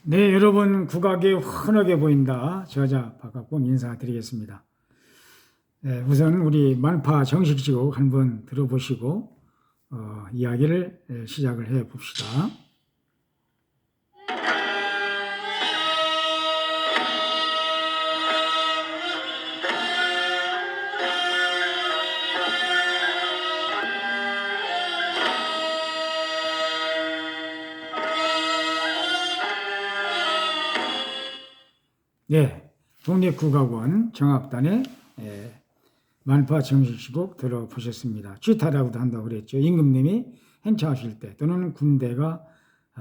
네, 여러분 국악이 환하게 보인다. 저자 박학봉 인사드리겠습니다. 네, 우선 우리 만파 정식지곡 한번 들어보시고 이야기를 시작을 해 봅시다. 네, 국립국악원 정악단의 만파 정식시곡 들어보셨습니다. 쥐타라고도 한다고 그랬죠. 임금님이 행차하실 때 또는 군대가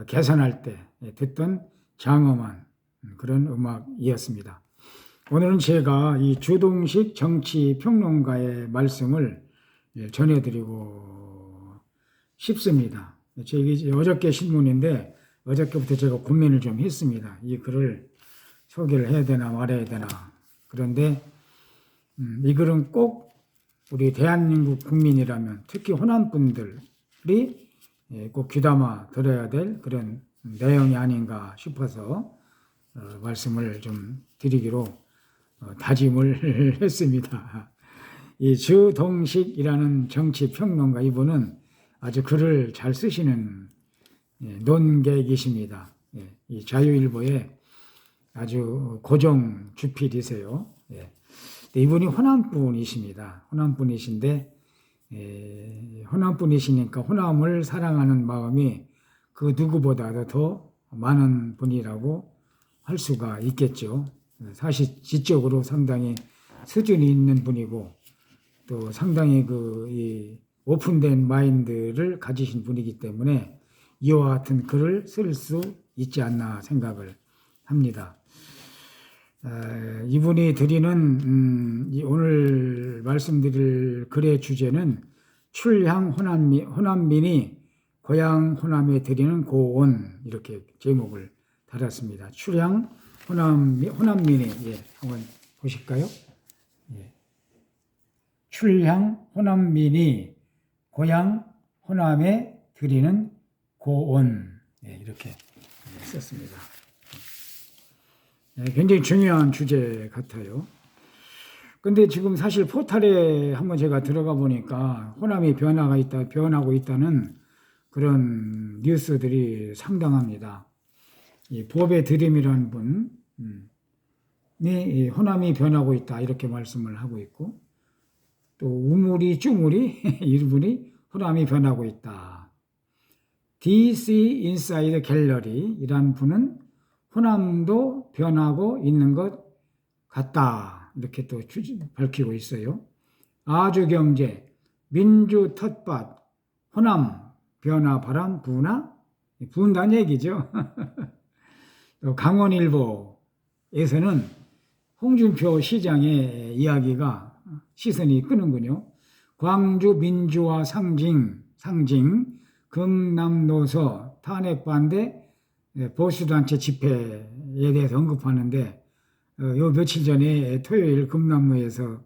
개선할 때 듣던 장엄한 그런 음악이었습니다. 오늘은 제가 이 주동식 정치평론가의 말씀을 전해드리고 싶습니다. 이게 어저께 신문인데 어저께부터 제가 고민을 좀 했습니다. 이 글을 소개를 해야 되나 말아야 되나. 그런데 이 글은 꼭 우리 대한민국 국민이라면 특히 호남분들이 꼭 귀담아 들어야 될 그런 내용이 아닌가 싶어서 말씀을 좀 드리기로 다짐을 했습니다. 이 주동식이라는 정치평론가 이분은 아주 글을 잘 쓰시는 논객이십니다. 이 자유일보에 아주 고정 주필이세요. 이분이 호남분이십니다. 호남분이신데 호남분이시니까 호남을 사랑하는 마음이 그 누구보다도 더 많은 분이라고 할 수가 있겠죠. 사실 지적으로 상당히 수준이 있는 분이고 또 상당히 이 오픈된 마인드를 가지신 분이기 때문에 이와 같은 글을 쓸 수 있지 않나 생각을 합니다. 이분이 드리는 오늘 말씀드릴 글의 주제는 출향 호남민이 고향 호남에 드리는 고온, 이렇게 제목을 달았습니다. 출향 호남민이 한번 보실까요? 출향 호남민이 고향 호남에 드리는 고온, 이렇게 썼습니다. 굉장히 중요한 주제 같아요. 근데 지금 사실 포털에 한번 제가 들어가 보니까 호남이 변하고 있다는 그런 뉴스들이 상당합니다. 이 법의 드림이라는 분이 호남이 변하고 있다 이렇게 말씀을 하고 있고, 또 우물이 쭈물이 이분이 호남이 변하고 있다. DC 인사이드 갤러리이란 분은 호남도 변하고 있는 것 같다. 이렇게 또 밝히고 있어요. 아주경제, 민주 텃밭, 호남, 변화, 바람, 부은다는 얘기죠. 또 강원일보에서는 홍준표 시장의 이야기가 시선이 끄는군요. 광주 민주화 상징, 금남노소 탄핵 반대 보수단체 집회에 대해서 언급하는데 요 며칠 전에 토요일 금남로에서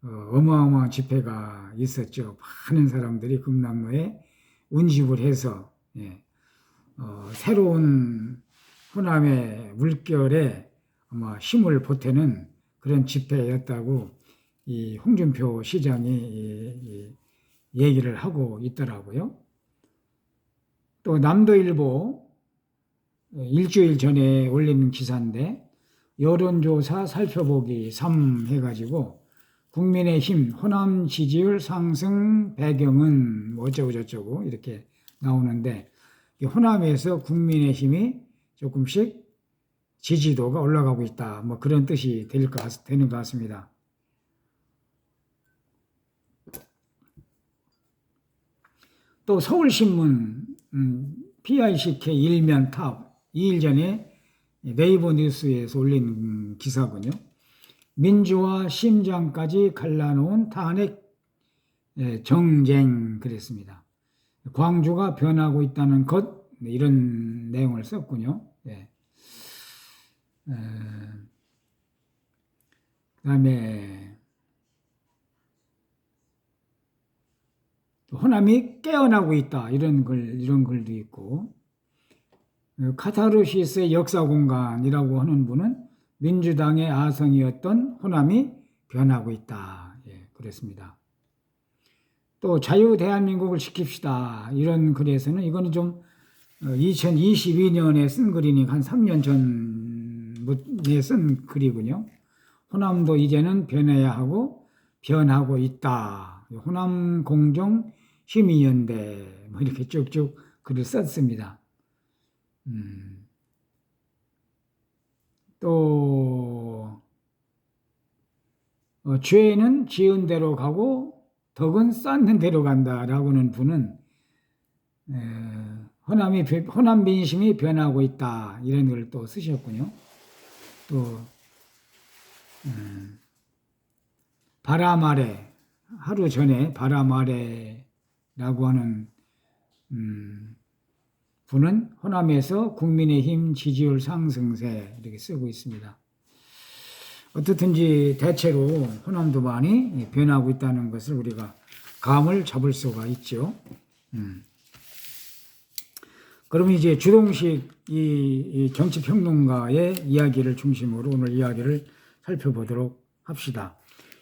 어마어마한 집회가 있었죠. 많은 사람들이 금남로에 운집을 해서 새로운 호남의 물결에 아마 힘을 보태는 그런 집회였다고 이 홍준표 시장이 얘기를 하고 있더라고요. 또 남도일보 일주일 전에 올린 기사인데 여론조사 살펴보기 3 해가지고 국민의힘 호남 지지율 상승 배경은 어쩌고저쩌고 이렇게 나오는데 호남에서 국민의힘이 조금씩 지지도가 올라가고 있다. 뭐 그런 뜻이 되는 것 같습니다. 또 서울신문 PICK 일면 탑 2일 전에 네이버 뉴스에서 올린 기사군요. 민주화 심장까지 갈라놓은 탄핵 정쟁 그랬습니다. 광주가 변하고 있다는 것, 이런 내용을 썼군요. 그다음에 호남이 깨어나고 있다 이런 글도 있고, 카타르시스의 역사 공간이라고 하는 분은 민주당의 아성이었던 호남이 변하고 있다. 예, 그랬습니다. 또 자유 대한민국을 지킵시다. 이런 글에서는 이거는 좀 2022년에 쓴 글이니까 한 3년 전에 쓴 글이군요. 호남도 이제는 변해야 하고 변하고 있다. 호남 공정 힘의연대 뭐 이렇게 쭉쭉 글을 썼습니다. 또 죄는 지은 대로 가고 덕은 쌓는 대로 간다라고는 분은 호남 민심이 변하고 있다 이런 걸 또 쓰셨군요. 또 바람 아래 하루 전에 바람 아래라고 하는 분은 호남에서 국민의힘 지지율 상승세 이렇게 쓰고 있습니다. 어떻든지 대체로 호남도 많이 변하고 있다는 것을 우리가 감을 잡을 수가 있죠. 그럼 이제 주동식 이 정치평론가의 이야기를 중심으로 오늘 이야기를 살펴보도록 합시다.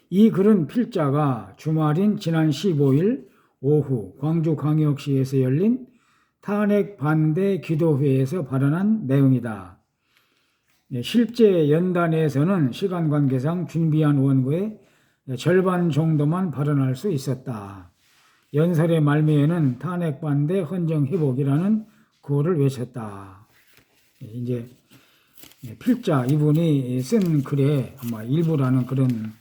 이 글은 필자가 주말인 지난 15일 오후 광주광역시에서 열린 탄핵 반대 기도회에서 발언한 내용이다. 실제 연단에서는 시간 관계상 준비한 원고의 절반 정도만 발언할 수 있었다. 연설의 말미에는 탄핵 반대 헌정 회복이라는 구호를 외쳤다. 이제 필자 이분이 쓴 글의 아마 일부라는 그런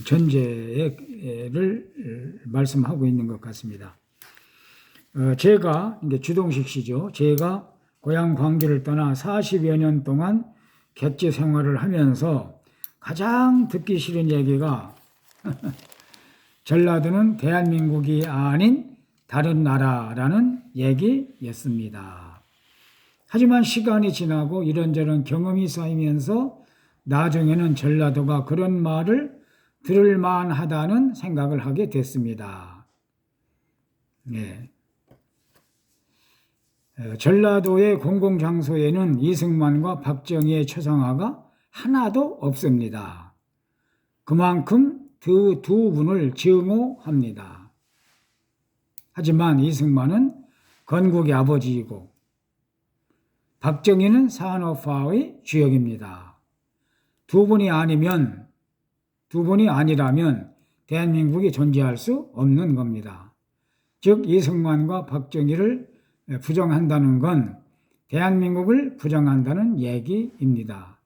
전제를 말씀하고 있는 것 같습니다. 제가 이제 주동식 씨죠. 제가 고향 광주를 떠나 40여 년 동안 객지 생활을 하면서 가장 듣기 싫은 얘기가 전라도는 대한민국이 아닌 다른 나라라는 얘기였습니다. 하지만 시간이 지나고 이런저런 경험이 쌓이면서 나중에는 전라도가 그런 말을 들을 만하다는 생각을 하게 됐습니다. 네. 전라도의 공공장소에는 이승만과 박정희의 초상화가 하나도 없습니다. 그만큼 그 두 분을 증오합니다. 하지만 이승만은 건국의 아버지이고 박정희는 산업화의 주역입니다. 두 분이 아니라면 대한민국이 존재할 수 없는 겁니다. 즉 이승만과 박정희를 부정한다는 건 대한민국을 부정한다는 얘기입니다.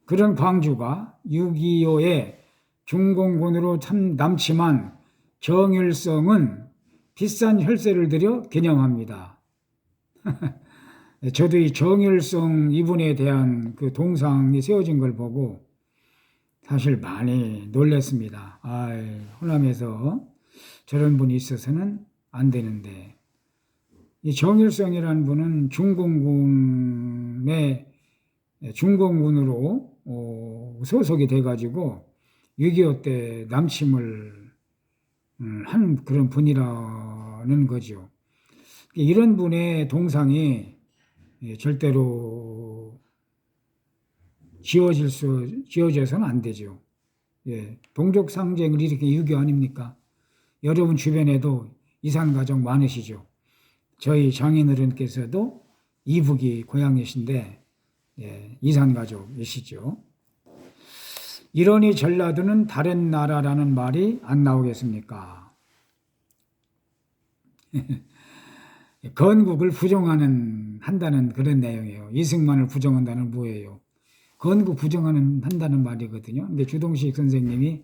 그런 광주가 6.25의 중공군으로 참 남침한 정일성은 비싼 혈세를 들여 기념합니다. 저도 이 정일성 이분에 대한 그 동상이 세워진 걸 보고 사실 많이 놀랐습니다. 호남에서 저런 분이 있어서는 안 되는데. 이 정일성이라는 분은 중공군으로 소속이 돼가지고 6.25 때 남침을 한 그런 분이라는 거죠. 이런 분의 동상이 절대로 지어져서는 안 되죠. 동족 상쟁을 일으킨 6.25 아닙니까? 여러분 주변에도 이산 가족 많으시죠. 저희 장인어른께서도 이북이 고향이신데 이산 가족이시죠. 이러니 전라도는 다른 나라라는 말이 안 나오겠습니까? 건국을 한다는 그런 내용이에요. 이승만을 부정한다는 뭐예요? 건국 한다는 말이거든요. 근데 주동식 선생님이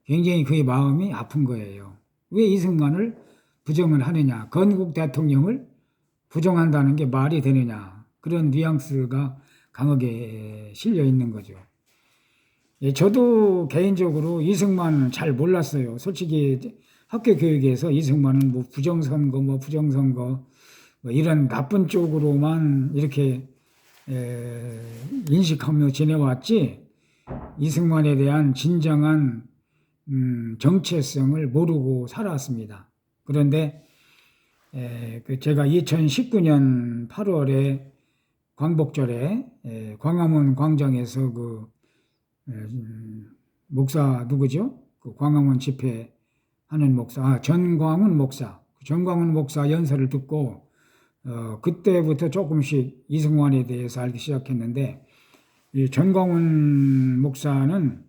굉장히 그의 마음이 아픈 거예요. 왜 이승만을 부정을 하느냐? 건국 대통령을 부정한다는 게 말이 되느냐? 그런 뉘앙스가 강하게 실려 있는 거죠. 저도 개인적으로 이승만 잘 몰랐어요. 솔직히 학교 교육에서 이승만은 뭐 부정선거 뭐 이런 나쁜 쪽으로만 이렇게 인식하며 지내왔지 이승만에 대한 진정한 정체성을 모르고 살아왔습니다. 그런데 제가 2019년 8월에 광복절에 광화문 광장에서 목사 누구죠? 그 광화문 집회하는 목사, 전광훈 목사 연설을 듣고 그때부터 조금씩 이승만에 대해서 알기 시작했는데, 이 전광훈 목사는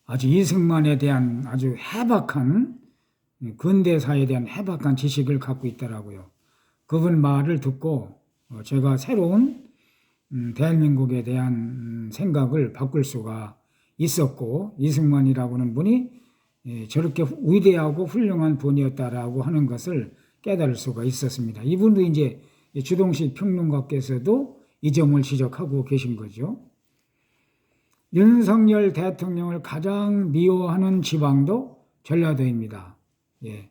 아주 이승만에 대한 아주 해박한, 근대사에 대한 해박한 지식을 갖고 있더라고요. 그분 말을 듣고 제가 새로운 대한민국에 대한 생각을 바꿀 수가 있었고, 이승만이라고는 분이 저렇게 위대하고 훌륭한 분이었다라고 하는 것을 깨달을 수가 있었습니다. 이분도 이제 주동식 평론가께서도 이 점을 지적하고 계신 거죠. 윤석열 대통령을 가장 미워하는 지방도 전라도입니다. 예.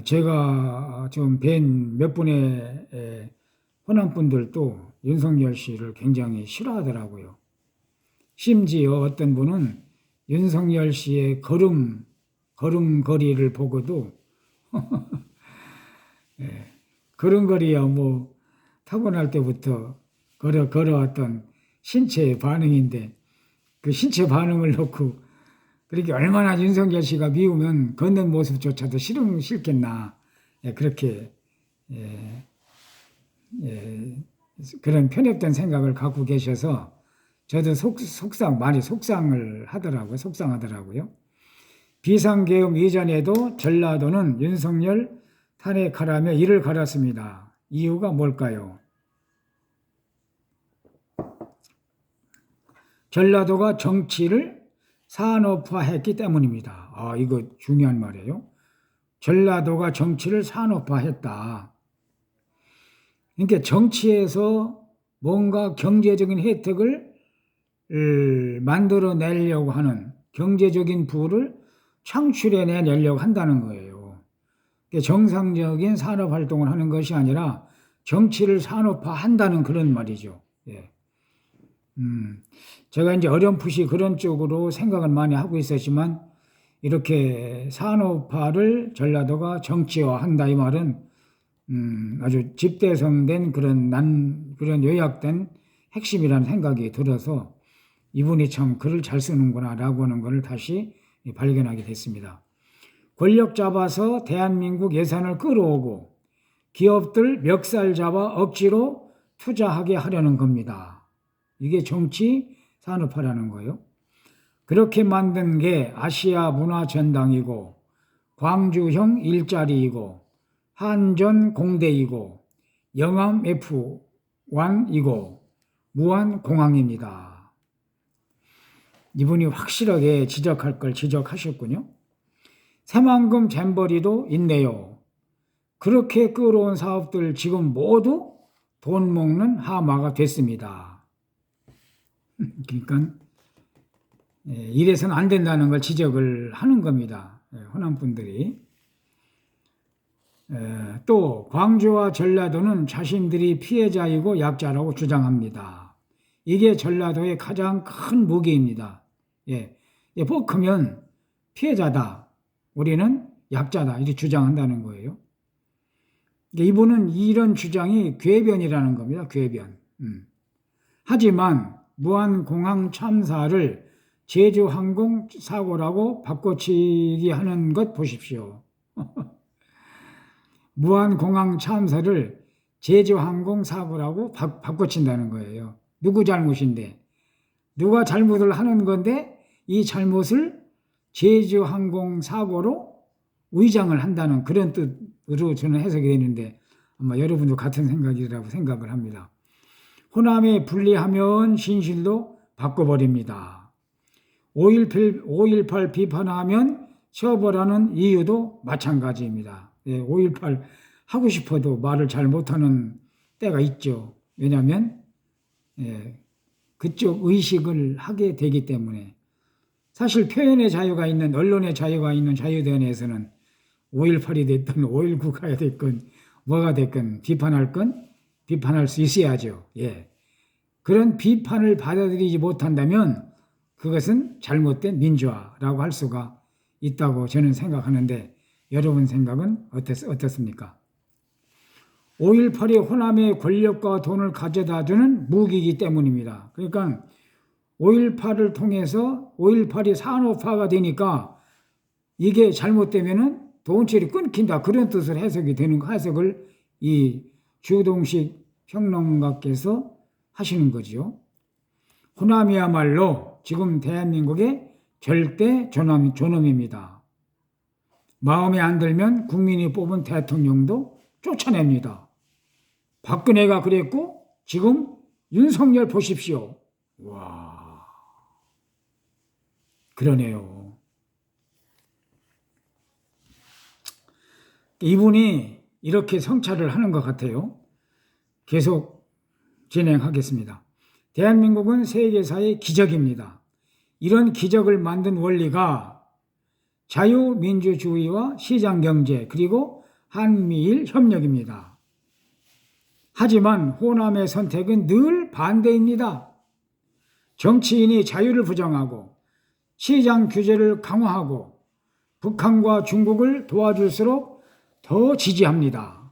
제가 좀 뵌 몇 분의 호남 분들도 윤석열 씨를 굉장히 싫어하더라고요. 심지어 어떤 분은 윤석열 씨의 걸음걸이를 보고도 예, 걸음걸이야 뭐 타고날 때부터 걸어왔던 신체 반응인데, 그 신체 반응을 놓고 그렇게 얼마나 윤석열 씨가 미우면 걷는 모습조차도 싫겠나, 그렇게 그런 편협된 생각을 갖고 계셔서 저도 많이 속상하더라고요. 비상계엄 이전에도 전라도는 윤석열 탄핵하라며 이를 갈았습니다. 이유가 뭘까요? 전라도가 정치를 산업화했기 때문입니다. 이거 중요한 말이에요. 전라도가 정치를 산업화했다. 그러니까 정치에서 뭔가 경제적인 혜택을 만들어내려고 하는, 경제적인 부를 창출해내려고 한다는 거예요. 그러니까 정상적인 산업활동을 하는 것이 아니라 정치를 산업화한다는 그런 말이죠. 예. 제가 이제 어렴풋이 그런 쪽으로 생각은 많이 하고 있었지만, 이렇게 산업화를 전라도가 정치화한다, 이 말은 아주 집대성된 그런 요약된 핵심이라는 생각이 들어서 이분이 참 글을 잘 쓰는구나라고 하는 것을 다시 발견하게 됐습니다. 권력 잡아서 대한민국 예산을 끌어오고 기업들 멱살 잡아 억지로 투자하게 하려는 겁니다. 이게 정치 산업화라는 거예요. 그렇게 만든 게 아시아 문화 전당이고 광주형 일자리이고 한전 공대이고 영암 F1이고 무안공항입니다. 이분이 확실하게 지적할 걸 지적하셨군요. 새만금 잼버리도 있네요. 그렇게 끌어온 사업들 지금 모두 돈 먹는 하마가 됐습니다. 그러니까 이래서는 안 된다는 걸 지적을 하는 겁니다. 호남 분들이. 또 광주와 전라도는 자신들이 피해자이고 약자라고 주장합니다. 이게 전라도의 가장 큰 무기입니다. 뻑크면 피해자다, 우리는 약자다, 이렇게 주장한다는 거예요. 이분은 이런 주장이 궤변이라는 겁니다. 궤변. 하지만 무안공항 참사를 제주항공 사고라고 바꿔치기 하는 것 보십시오. 무안공항 참사를 제주항공 사고라고 바꿔친다는 거예요. 누구 잘못인데? 누가 잘못을 하는 건데 이 잘못을 제주항공 사고로 위장을 한다는 그런 뜻으로 저는 해석이 되는데, 아마 여러분도 같은 생각이라고 생각을 합니다. 호남에 분리하면 신실도 바꿔버립니다. 5.18 비판하면 처벌하는 이유도 마찬가지입니다. 5.18 하고 싶어도 말을 잘 못하는 때가 있죠. 왜냐하면 그쪽 의식을 하게 되기 때문에. 사실 표현의 자유가 있는, 언론의 자유가 있는 자유대원에서는 5.18이 됐든 5.19가 됐건 뭐가 됐건 비판할 건 비판할 수 있어야죠. 그런 비판을 받아들이지 못한다면 그것은 잘못된 민주화라고 할 수가 있다고 저는 생각하는데, 여러분 생각은 어떻습니까? 5.18이 호남의 권력과 돈을 가져다주는 무기이기 때문입니다. 그러니까 5.18을 통해서 5.18이 산업화가 되니까 이게 잘못되면은 돈줄이 끊긴다. 그런 뜻으로 해석을 이 주동식 평론가께서 하시는 거지요. 호남이야말로 지금 대한민국의 절대 존엄입니다. 마음에 안 들면 국민이 뽑은 대통령도 쫓아냅니다. 박근혜가 그랬고 지금 윤석열 보십시오. 와, 그러네요. 이분이 이렇게 성찰을 하는 것 같아요. 계속 진행하겠습니다. 대한민국은 세계사의 기적입니다. 이런 기적을 만든 원리가 자유민주주의와 시장경제 그리고 한미일 협력입니다. 하지만 호남의 선택은 늘 반대입니다. 정치인이 자유를 부정하고 시장 규제를 강화하고 북한과 중국을 도와줄수록 더 지지합니다.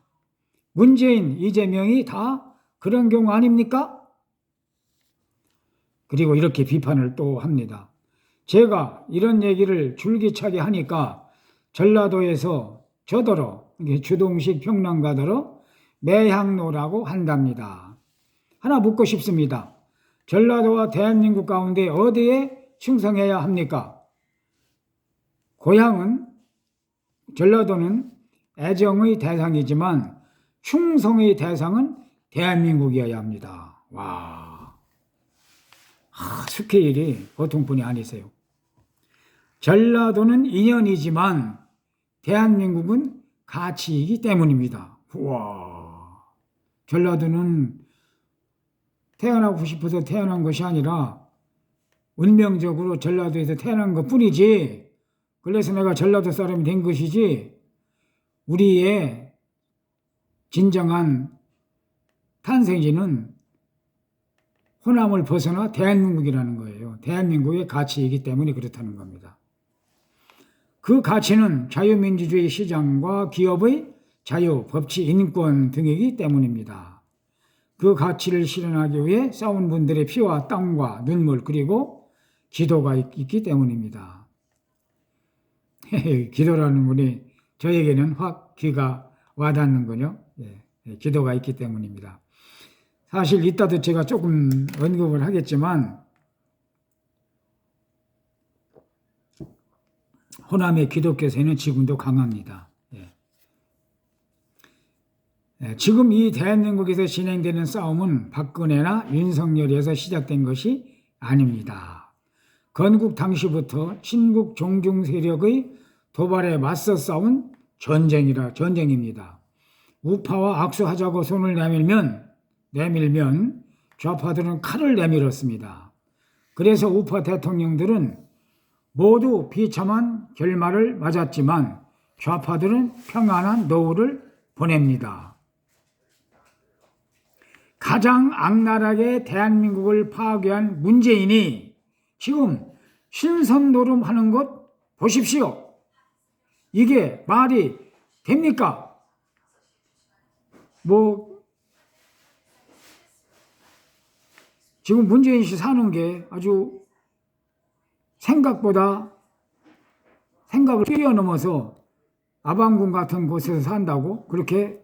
문재인, 이재명이 다 그런 경우 아닙니까? 그리고 이렇게 비판을 또 합니다. 제가 이런 얘기를 줄기차게 하니까 전라도에서 저더러 주동식 평론가더러 매향노라고 한답니다. 하나 묻고 싶습니다. 전라도와 대한민국 가운데 어디에 충성해야 합니까? 전라도는 애정의 대상이지만 충성의 대상은 대한민국이어야 합니다. 와, 스케일이 보통 분이 아니세요. 전라도는 인연이지만 대한민국은 가치이기 때문입니다. 우와, 전라도는 태어나고 싶어서 태어난 것이 아니라 운명적으로 전라도에서 태어난 것 뿐이지, 그래서 내가 전라도 사람이 된 것이지, 우리의 진정한 탄생지는 호남을 벗어나 대한민국이라는 거예요. 대한민국의 가치이기 때문에 그렇다는 겁니다. 그 가치는 자유민주주의 시장과 기업의 자유, 법치, 인권 등이기 때문입니다. 그 가치를 실현하기 위해 싸운 분들의 피와 땀과 눈물 그리고 기도가 있기 때문입니다. 기도라는 분이 저에게는 확 귀가 와닿는군요. 기도가 있기 때문입니다. 사실 이따도 제가 조금 언급을 하겠지만 호남의 기독교 세는 지금도 강합니다. 지금 이 대한민국에서 진행되는 싸움은 박근혜나 윤석열에서 시작된 것이 아닙니다. 건국 당시부터 친북 종중 세력의 도발에 맞서 싸운 전쟁입니다. 우파와 악수하자고 손을 내밀면 좌파들은 칼을 내밀었습니다. 그래서 우파 대통령들은 모두 비참한 결말을 맞았지만 좌파들은 평안한 노후를 보냅니다. 가장 악랄하게 대한민국을 파괴한 문재인이 지금 신선노름하는 것 보십시오. 이게 말이 됩니까? 지금 문재인 씨 사는 게 아주 생각을 뛰어넘어서 아방궁 같은 곳에서 산다고 그렇게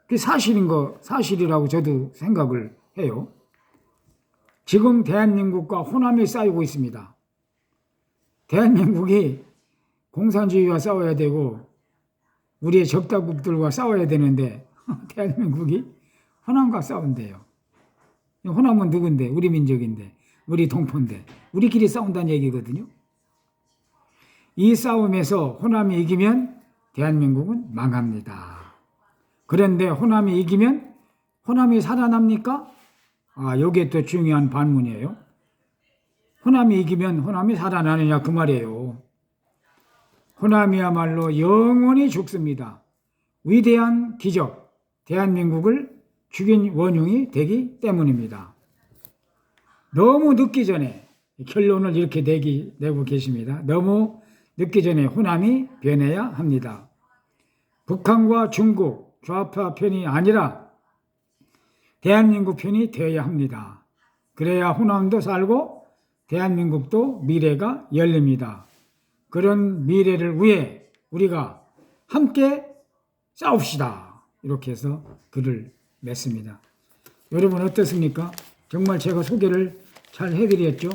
그게 사실이라고 저도 생각을 해요. 지금 대한민국과 호남이 쌓이고 있습니다. 대한민국이 공산주의와 싸워야 되고 우리의 적대국들과 싸워야 되는데 대한민국이 호남과 싸운대요. 호남은 누군데? 우리 민족인데, 우리 동포인데 우리끼리 싸운다는 얘기거든요. 이 싸움에서 호남이 이기면 대한민국은 망합니다. 그런데 호남이 이기면 호남이 살아납니까? 이게 또 중요한 반문이에요. 호남이 이기면 호남이 살아나느냐 그 말이에요. 호남이야말로 영원히 죽습니다. 위대한 기적, 대한민국을 죽인 원흉이 되기 때문입니다. 너무 늦기 전에 결론을 이렇게 내고 계십니다. 너무 늦기 전에 호남이 변해야 합니다. 북한과 중국 좌파 편이 아니라 대한민국 편이 되어야 합니다. 그래야 호남도 살고 대한민국도 미래가 열립니다. 그런 미래를 위해 우리가 함께 싸웁시다. 이렇게 해서 글을 맺습니다. 여러분 어떻습니까? 정말 제가 소개를 잘 해드렸죠?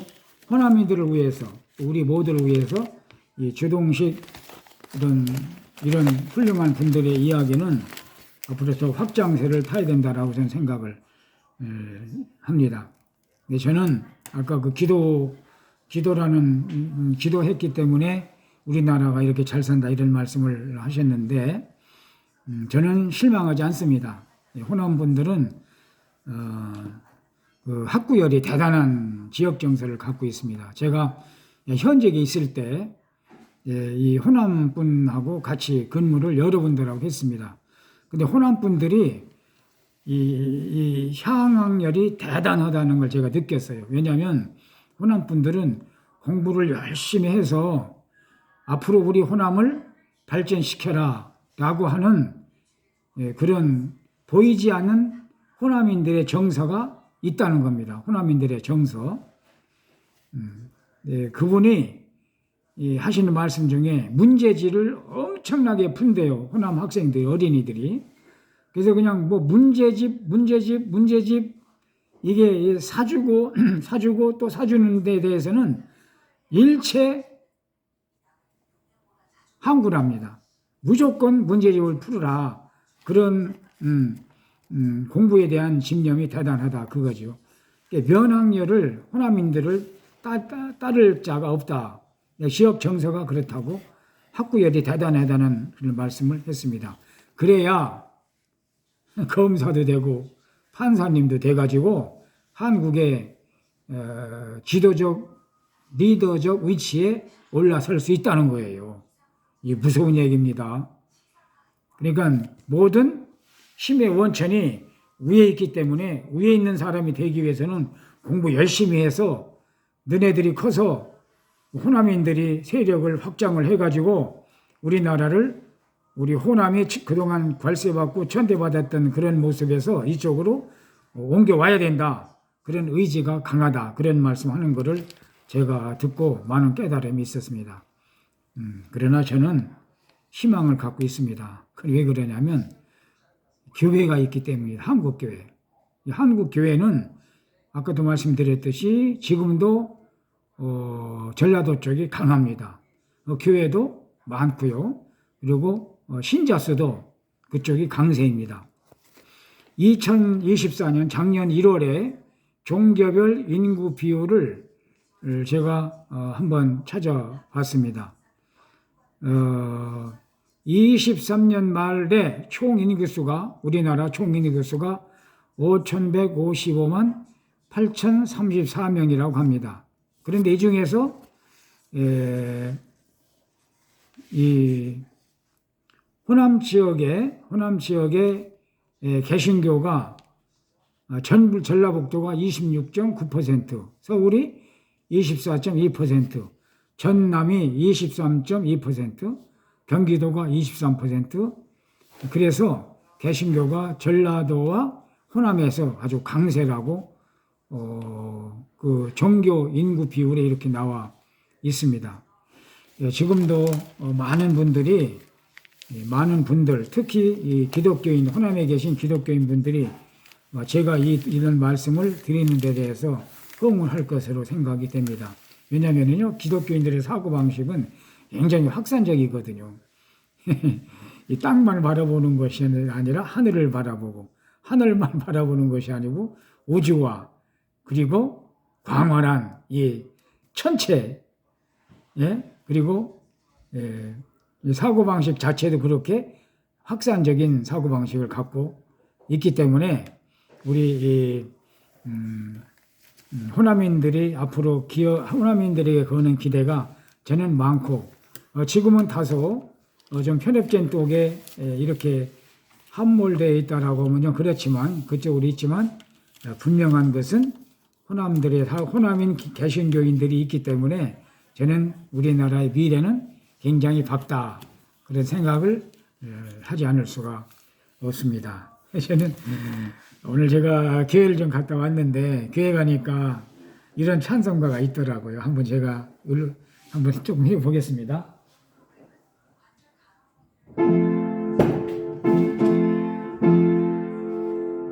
호남인들을 위해서, 우리 모두를 위해서 이 주동식 이런 훌륭한 분들의 이야기는 앞으로 더 확장세를 타야 된다라고 저는 생각을 합니다. 저는 아까 그 기도했기 때문에 우리나라가 이렇게 잘 산다 이런 말씀을 하셨는데 저는 실망하지 않습니다. 호남 분들은 그 학구열이 대단한 지역 정서를 갖고 있습니다. 제가 현직에 있을 때 이 호남 분하고 같이 근무를 여러 분들하고 했습니다. 근데 호남 분들이 이 향학열이 대단하다는 걸 제가 느꼈어요. 왜냐하면 호남 분들은 공부를 열심히 해서 앞으로 우리 호남을 발전시켜라 라고 하는 그런 보이지 않는 호남인들의 정서가 있다는 겁니다. 호남인들의 정서. 그분이 하시는 말씀 중에 문제지를 엄청나게 푼대요. 호남 학생들, 어린이들이. 그래서 그냥 뭐 문제집 이게 사주고 또 사주는 데 대해서는 일체 항구랍니다. 무조건 문제집을 풀으라. 그런 공부에 대한 집념이 대단하다 그거죠. 면학열을 호남인들을 따를 자가 없다. 지역 정서가 그렇다고 학구열이 대단하다는 그런 말씀을 했습니다. 그래야 검사도 되고 판사님도 돼가지고 한국의 지도적 리더적 위치에 올라설 수 있다는 거예요. 이 무서운 얘기입니다. 그러니까 모든 힘의 원천이 위에 있기 때문에 위에 있는 사람이 되기 위해서는 공부 열심히 해서 너네들이 커서 호남인들이 세력을 확장을 해가지고 우리나라를 우리 호남이 그동안 관세받고 천대받았던 그런 모습에서 이쪽으로 옮겨와야 된다. 그런 의지가 강하다. 그런 말씀하는 것을 제가 듣고 많은 깨달음이 있었습니다. 그러나 저는 희망을 갖고 있습니다. 왜 그러냐면 교회가 있기 때문입니다. 한국교회. 이 한국교회는 아까도 말씀드렸듯이 지금도 전라도 쪽이 강합니다. 교회도 많고요. 그리고 신자 수도 그쪽이 강세입니다. 2024년 작년 1월에 종교별 인구 비율을 제가 한번 찾아봤습니다. 23년 말에 우리나라 총 인구수가 5,155만 8,034명이라고 합니다. 그런데 이 중에서 이 호남 지역의 개신교가 전라북도가 26.9%, 서울이 24.2%, 전남이 23.2%, 경기도가 23%. 그래서 개신교가 전라도와 호남에서 아주 강세라고 그 종교 인구 비율에 이렇게 나와 있습니다. 지금도 많은 분들, 특히 이 기독교인, 호남에 계신 기독교인 분들이 제가 이런 말씀을 드리는 데 대해서 호응할 것으로 생각이 됩니다. 왜냐하면요, 기독교인들의 사고방식은 굉장히 확산적이거든요. 이 땅만 바라보는 것이 아니라 하늘을 바라보고, 하늘만 바라보는 것이 아니고 우주와 그리고 광활한 이 천체, 그리고 사고방식 자체도 그렇게 확산적인 사고방식을 갖고 있기 때문에 우리 호남인들이 앞으로 호남인들에게 거는 기대가 저는 많고, 지금은 다소 좀 편협된 쪽에 이렇게 함몰되어 있다라고 하면 그렇지만, 그쪽으로 있지만, 분명한 것은 호남인 개신교인들이 있기 때문에 저는 우리나라의 미래는 굉장히 밝다. 그런 생각을 하지 않을 수가 없습니다. 저는 오늘 제가 교회를 좀 갔다 왔는데 교회 가니까 이런 찬송가가 있더라고요. 한번 제가 한번 조금 해보겠습니다.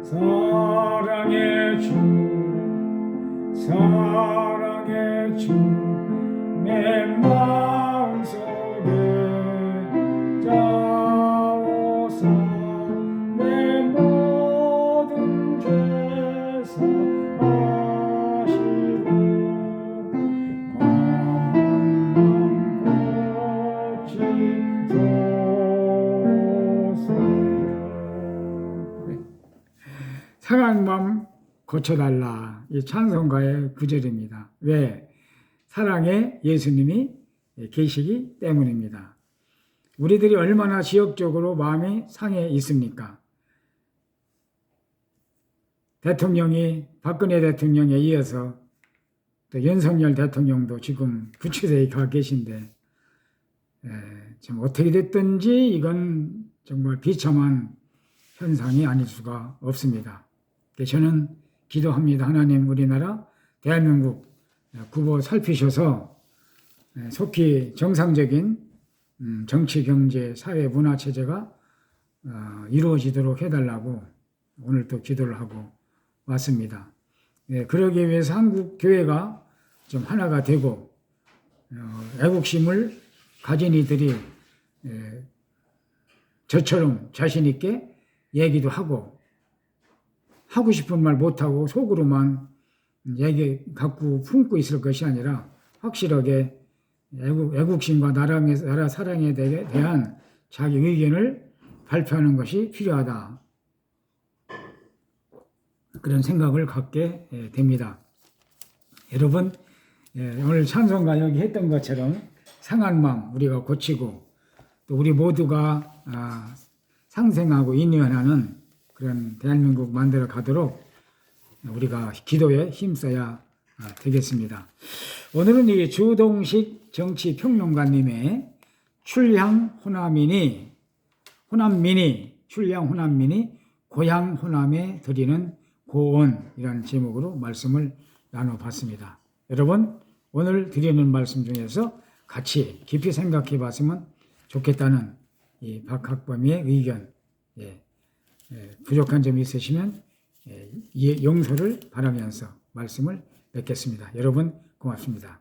사랑의 주, 사랑의 주, 내 마음속에 자오사 내 모든 죄 사하시고 마음만 고치소서. 상한 마음 고쳐달라. 이 찬송가의 구절입니다. 왜? 사랑의 예수님이 계시기 때문입니다. 우리들이 얼마나 지역적으로 마음이 상해 있습니까? 대통령이 박근혜 대통령에 이어서 또 윤석열 대통령도 지금 구치소에 가 계신데 지금 어떻게 됐든지 이건 정말 비참한 현상이 아닐 수가 없습니다. 저는 기도합니다. 하나님, 우리나라 대한민국 국어 살피셔서 속히 정상적인 정치, 경제, 사회, 문화 체제가 이루어지도록 해달라고 오늘 또 기도를 하고 왔습니다. 그러기 위해서 한국 교회가 좀 하나가 되고 애국심을 가진 이들이 저처럼 자신 있게 얘기도 하고 싶은 말 못하고 속으로만 얘기 갖고 품고 있을 것이 아니라 확실하게 애국심과 나라 사랑에 대한 자기 의견을 발표하는 것이 필요하다. 그런 생각을 갖게 됩니다. 여러분, 오늘 찬송가 여기 했던 것처럼 상한 마음 우리가 고치고 또 우리 모두가 상생하고 인연하는 그런 대한민국 만들어 가도록 우리가 기도에 힘써야 되겠습니다. 오늘은 이 주동식 정치평론가님의 출향 호남민이 고향 호남에 드리는 고언이라는 제목으로 말씀을 나눠봤습니다. 여러분, 오늘 드리는 말씀 중에서 같이 깊이 생각해 봤으면 좋겠다는 이 박학범의 의견, 부족한 점이 있으시면 용서를 바라면서 말씀을 맺겠습니다. 여러분 고맙습니다.